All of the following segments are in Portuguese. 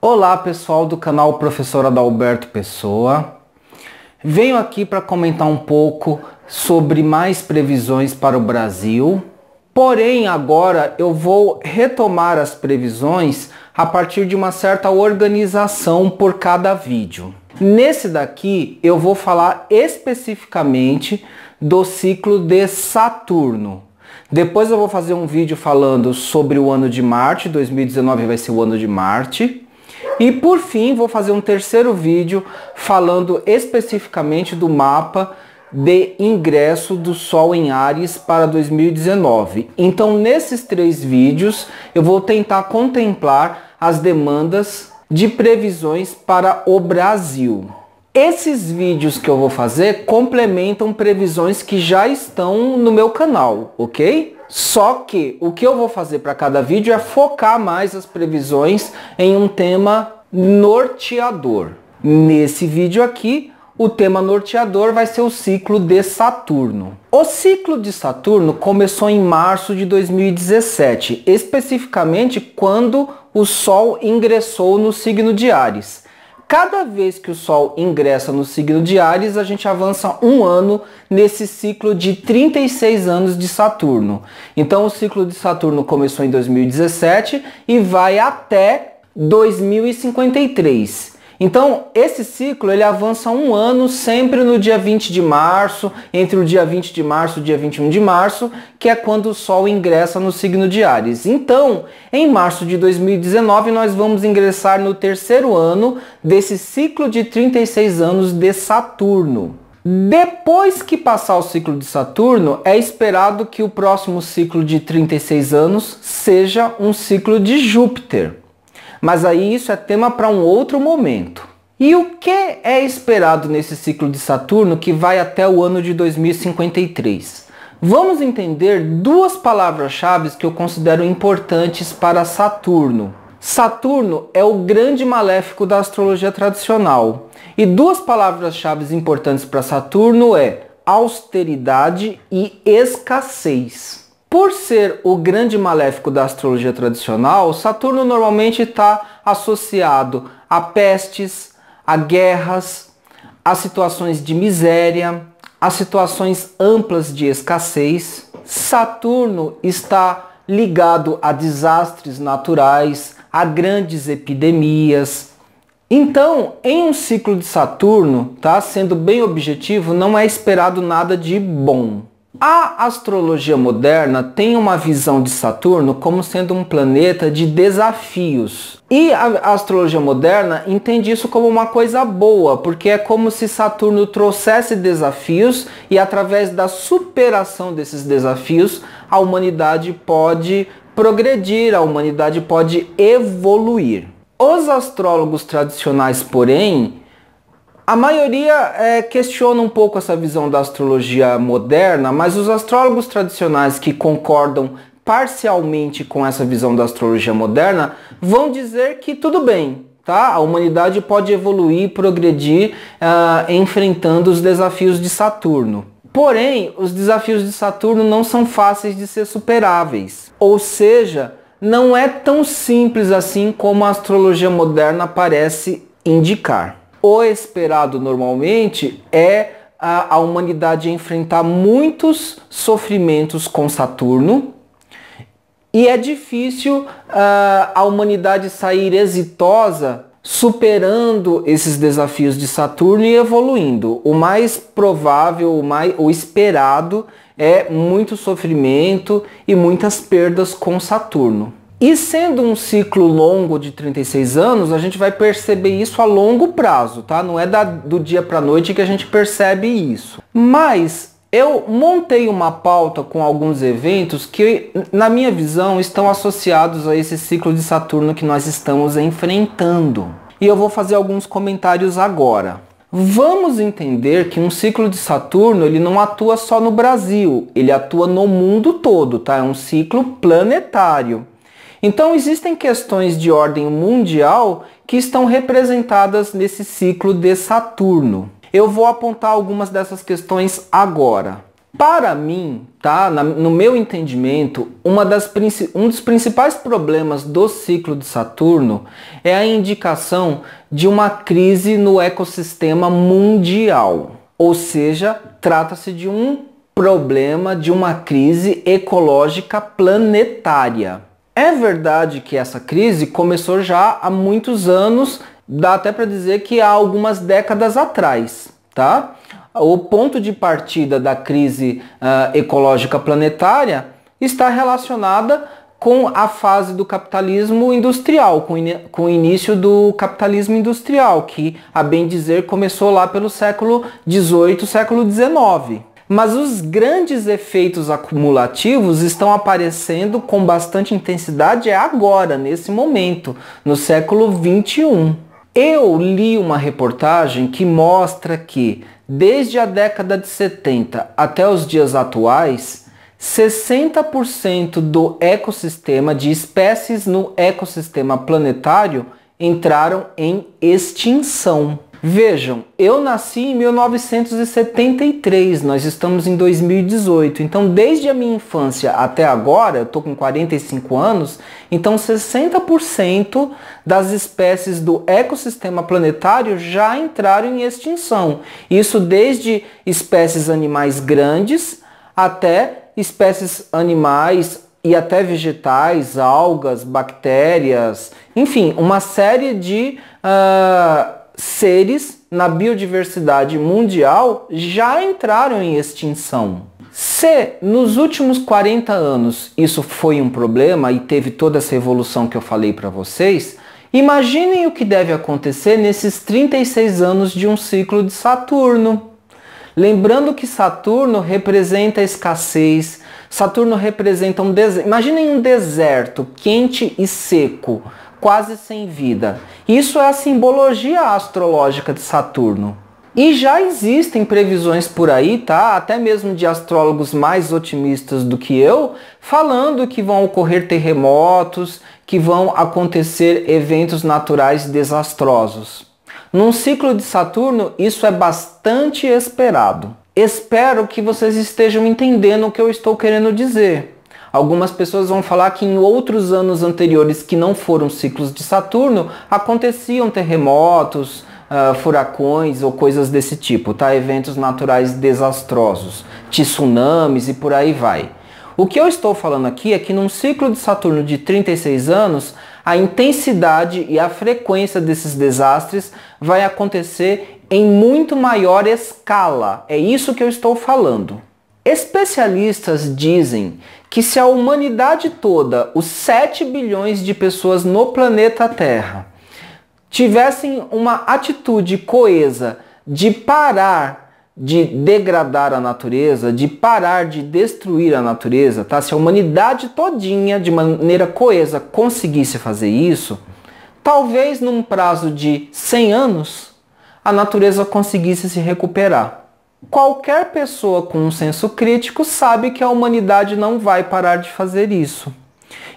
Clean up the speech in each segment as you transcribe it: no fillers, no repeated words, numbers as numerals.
Olá pessoal do canal Professor Adalberto Pessoa. Venho aqui para comentar um pouco sobre mais previsões para o Brasil. Porém, agora eu vou retomar as previsões a partir de uma certa organização por cada vídeo. Nesse daqui eu vou falar especificamente do ciclo de Saturno. Depois eu vou fazer um vídeo falando sobre o ano de Marte, 2019 vai ser o ano de Marte. E por fim vou fazer um terceiro vídeo falando especificamente do mapa de ingresso do Sol em Áries para 2019. Então nesses três vídeos eu vou tentar contemplar as demandas de previsões para o Brasil. Esses vídeos que eu vou fazer complementam previsões que já estão no meu canal, ok? Só que o que eu vou fazer para cada vídeo é focar mais as previsões em um tema norteador. Nesse vídeo aqui, o tema norteador vai ser o ciclo de Saturno. O ciclo de Saturno começou em março de 2017, especificamente quando o Sol ingressou no signo de Áries. Cada vez que o Sol ingressa no signo de Áries, a gente avança um ano nesse ciclo de 36 anos de Saturno. Então o ciclo de Saturno começou em 2017 e vai até 2053. Então esse ciclo ele avança um ano sempre no dia 20 de março, entre o dia 20 de março e o dia 21 de março, que é quando o Sol ingressa no signo de Áries. Então, em março de 2019, nós vamos ingressar no terceiro ano desse ciclo de 36 anos de Saturno. Depois que passar o ciclo de Saturno, é esperado que o próximo ciclo de 36 anos seja um ciclo de Júpiter. Mas aí isso é tema para um outro momento. E o que é esperado nesse ciclo de Saturno que vai até o ano de 2053? Vamos entender duas palavras-chave que eu considero importantes para Saturno. Saturno é o grande maléfico da astrologia tradicional. E duas palavras-chave importantes para Saturno é austeridade e escassez. Por ser o grande maléfico da astrologia tradicional, Saturno normalmente está associado a pestes, a guerras, a situações de miséria, a situações amplas de escassez. Saturno está ligado a desastres naturais, a grandes epidemias. Então, em um ciclo de Saturno, tá, sendo bem objetivo, não é esperado nada de bom. A astrologia moderna tem uma visão de Saturno como sendo um planeta de desafios. E a astrologia moderna entende isso como uma coisa boa, porque é como se Saturno trouxesse desafios e através da superação desses desafios, a humanidade pode progredir, a humanidade pode evoluir. Os astrólogos tradicionais, porém, a maioria questiona um pouco essa visão da astrologia moderna, mas os astrólogos tradicionais que concordam parcialmente com essa visão da astrologia moderna vão dizer que tudo bem, tá? A humanidade pode evoluir, progredir, enfrentando os desafios de Saturno. Porém, os desafios de Saturno não são fáceis de ser superáveis. Ou seja, não é tão simples assim como a astrologia moderna parece indicar. O esperado normalmente é a humanidade enfrentar muitos sofrimentos com Saturno e é difícil a humanidade sair exitosa superando esses desafios de Saturno e evoluindo. O mais provável, o esperado é muito sofrimento e muitas perdas com Saturno. E sendo um ciclo longo de 36 anos, a gente vai perceber isso a longo prazo, tá? Não é do dia para a noite que a gente percebe isso. Mas eu montei uma pauta com alguns eventos que, na minha visão, estão associados a esse ciclo de Saturno que nós estamos enfrentando. E eu vou fazer alguns comentários agora. Vamos entender que um ciclo de Saturno ele não atua só no Brasil, ele atua no mundo todo, tá? É um ciclo planetário. Então existem questões de ordem mundial que estão representadas nesse ciclo de Saturno. Eu vou apontar algumas dessas questões agora. Para mim, tá? No meu entendimento, um dos principais problemas do ciclo de Saturno é a indicação de uma crise no ecossistema mundial. Ou seja, trata-se de um problema, de uma crise ecológica planetária. É verdade que essa crise começou já há muitos anos, dá até para dizer que há algumas décadas atrás, tá? O ponto de partida da crise ecológica planetária está relacionada com a fase do capitalismo industrial, com o início do capitalismo industrial, que, a bem dizer, começou lá pelo século XVIII, século XIX. Mas os grandes efeitos acumulativos estão aparecendo com bastante intensidade agora, nesse momento, no século XXI. Eu li uma reportagem que mostra que, desde a década de 70 até os dias atuais, 60% do ecossistema, de espécies no ecossistema planetário, entraram em extinção. Vejam, eu nasci em 1973, nós estamos em 2018, então desde a minha infância até agora, eu estou com 45 anos, então 60% das espécies do ecossistema planetário já entraram em extinção. Isso desde espécies animais grandes até espécies animais e até vegetais, algas, bactérias, enfim, uma série de seres na biodiversidade mundial já entraram em extinção. Se nos últimos 40 anos isso foi um problema e teve toda essa evolução que eu falei para vocês, imaginem o que deve acontecer nesses 36 anos de um ciclo de Saturno. Lembrando que Saturno representa a escassez, Saturno representa um deserto. Imaginem um deserto quente e seco, quase sem vida. Isso é a simbologia astrológica de Saturno. E já existem previsões por aí, tá? Até mesmo de astrólogos mais otimistas do que eu, falando que vão ocorrer terremotos, que vão acontecer eventos naturais desastrosos. Num ciclo de Saturno, isso é bastante esperado. Espero que vocês estejam entendendo o que eu estou querendo dizer. Algumas pessoas vão falar que em outros anos anteriores que não foram ciclos de Saturno, aconteciam terremotos, furacões ou coisas desse tipo, tá? Eventos naturais desastrosos, tsunamis e por aí vai. O que eu estou falando aqui é que num ciclo de Saturno de 36 anos, a intensidade e a frequência desses desastres vai acontecer em muito maior escala. É isso que eu estou falando. Especialistas dizem que se a humanidade toda, os 7 bilhões de pessoas no planeta Terra, tivessem uma atitude coesa de parar de degradar a natureza, de parar de destruir a natureza, tá? Se a humanidade todinha, de maneira coesa, conseguisse fazer isso, talvez num prazo de 100 anos, a natureza conseguisse se recuperar. Qualquer pessoa com um senso crítico sabe que a humanidade não vai parar de fazer isso.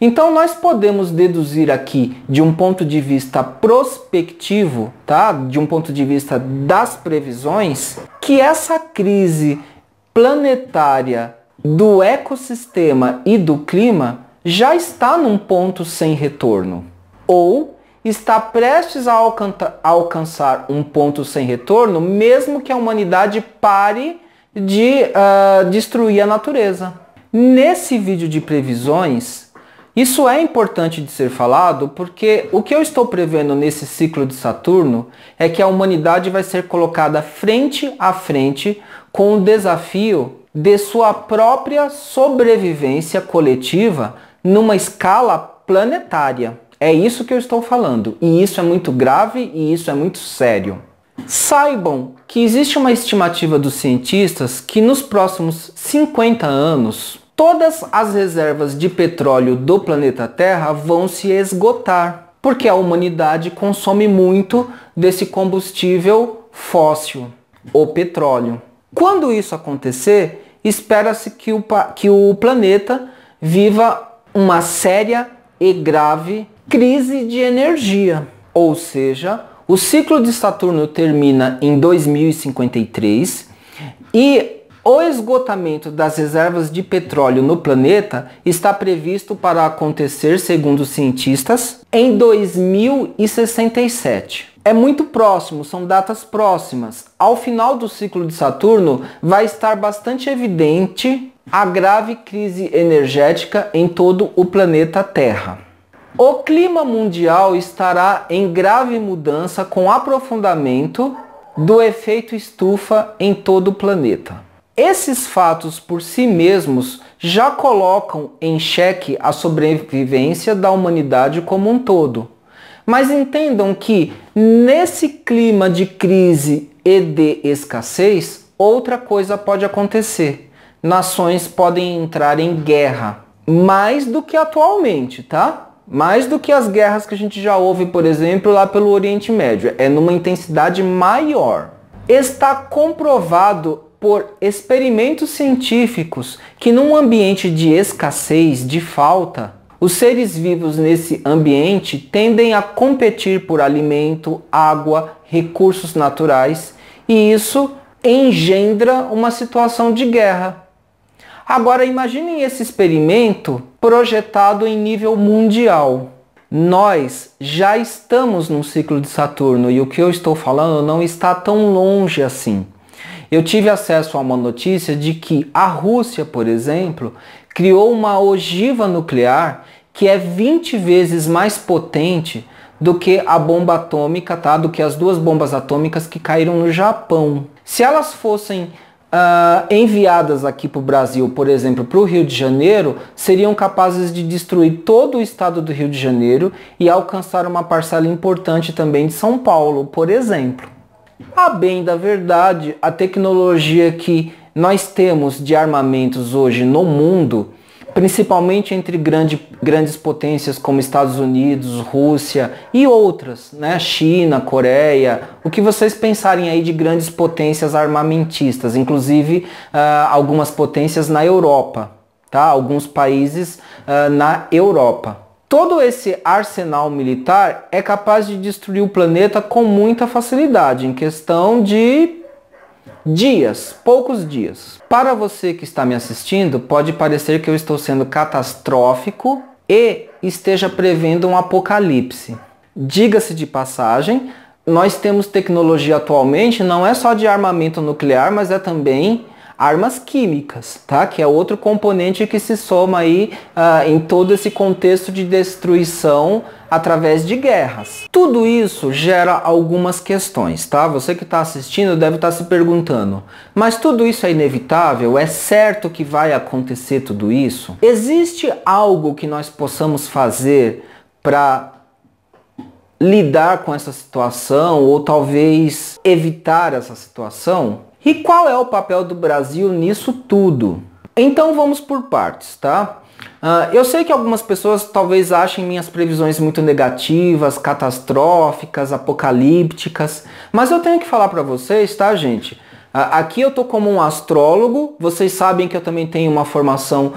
Então nós podemos deduzir aqui, de um ponto de vista prospectivo, tá? De um ponto de vista das previsões, que essa crise planetária do ecossistema e do clima já está num ponto sem retorno. Ou está prestes a alcançar um ponto sem retorno, mesmo que a humanidade pare de destruir a natureza. Nesse vídeo de previsões, isso é importante de ser falado porque o que eu estou prevendo nesse ciclo de Saturno é que a humanidade vai ser colocada frente a frente com o desafio de sua própria sobrevivência coletiva numa escala planetária. É isso que eu estou falando, e isso é muito grave e isso é muito sério. Saibam que existe uma estimativa dos cientistas que nos próximos 50 anos, todas as reservas de petróleo do planeta Terra vão se esgotar, porque a humanidade consome muito desse combustível fóssil, o petróleo. Quando isso acontecer, espera-se que o planeta viva uma séria e grave crise de energia. Ou seja, o ciclo de Saturno termina em 2053 e O esgotamento das reservas de petróleo no planeta está previsto para acontecer, segundo os cientistas, em 2067. É muito próximo, são datas próximas. Ao final do ciclo de Saturno, vai estar bastante evidente a grave crise energética em todo o planeta Terra. O clima mundial estará em grave mudança com aprofundamento do efeito estufa em todo o planeta. Esses fatos por si mesmos já colocam em xeque a sobrevivência da humanidade como um todo. Mas entendam que nesse clima de crise e de escassez, outra coisa pode acontecer. Nações podem entrar em guerra, mais do que atualmente, tá? Mais do que as guerras que a gente já ouve, por exemplo, lá pelo Oriente Médio. É numa intensidade maior. Está comprovado por experimentos científicos que num ambiente de escassez, de falta, os seres vivos nesse ambiente tendem a competir por alimento, água, recursos naturais, e isso engendra uma situação de guerra. Agora imaginem esse experimento projetado em nível mundial. Nós já estamos num ciclo de Saturno e o que eu estou falando não está tão longe assim. Eu tive acesso a uma notícia de que a Rússia, por exemplo, criou uma ogiva nuclear que é 20 vezes mais potente do que a bomba atômica, tá? Do que as duas bombas atômicas que caíram no Japão. Se elas fossem enviadas aqui para o Brasil, por exemplo, para o Rio de Janeiro, seriam capazes de destruir todo o estado do Rio de Janeiro e alcançar uma parcela importante também de São Paulo, por exemplo. A bem da verdade, a tecnologia que nós temos de armamentos hoje no mundo, principalmente entre grandes potências como Estados Unidos, Rússia e outras, né? China, Coreia, o que vocês pensarem aí de grandes potências armamentistas, inclusive algumas potências na Europa, tá? Alguns países na Europa. Todo esse arsenal militar é capaz de destruir o planeta com muita facilidade, em questão de dias, poucos dias. Para você que está me assistindo, pode parecer que eu estou sendo catastrófico e esteja prevendo um apocalipse. Diga-se de passagem, nós temos tecnologia atualmente, não é só de armamento nuclear, mas é também armas químicas, tá? Que é outro componente que se soma aí em todo esse contexto de destruição através de guerras. Tudo isso gera algumas questões, tá? Você que está assistindo deve estar se perguntando, mas tudo isso é inevitável? É certo que vai acontecer tudo isso? Existe algo que nós possamos fazer para lidar com essa situação ou talvez evitar essa situação? E qual é o papel do Brasil nisso tudo? Então vamos por partes, tá? Eu sei que algumas pessoas talvez achem minhas previsões muito negativas, catastróficas, apocalípticas, mas eu tenho que falar para vocês, tá, gente? Aqui eu tô como um astrólogo, vocês sabem que eu também tenho uma formação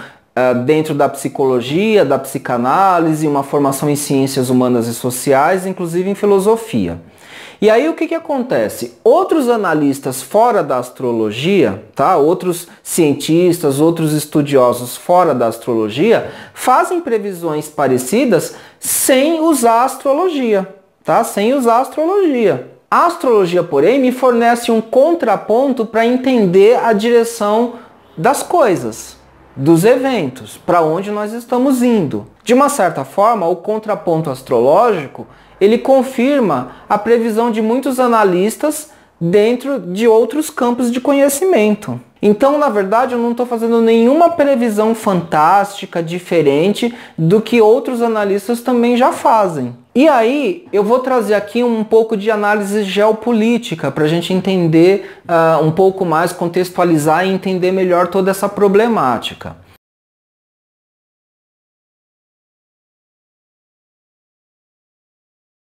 dentro da psicologia, da psicanálise, uma formação em ciências humanas e sociais, inclusive em filosofia. E aí o que acontece? Outros analistas fora da astrologia, tá? Outros cientistas, outros estudiosos fora da astrologia, fazem previsões parecidas sem usar a astrologia, tá? Sem usar a astrologia. A astrologia, porém, me fornece um contraponto para entender a direção das coisas, dos eventos, para onde nós estamos indo. De uma certa forma, o contraponto astrológico ele confirma a previsão de muitos analistas dentro de outros campos de conhecimento. Então, na verdade, eu não estou fazendo nenhuma previsão fantástica, diferente do que outros analistas também já fazem. E aí, eu vou trazer aqui um pouco de análise geopolítica para a gente entender um pouco mais, contextualizar e entender melhor toda essa problemática.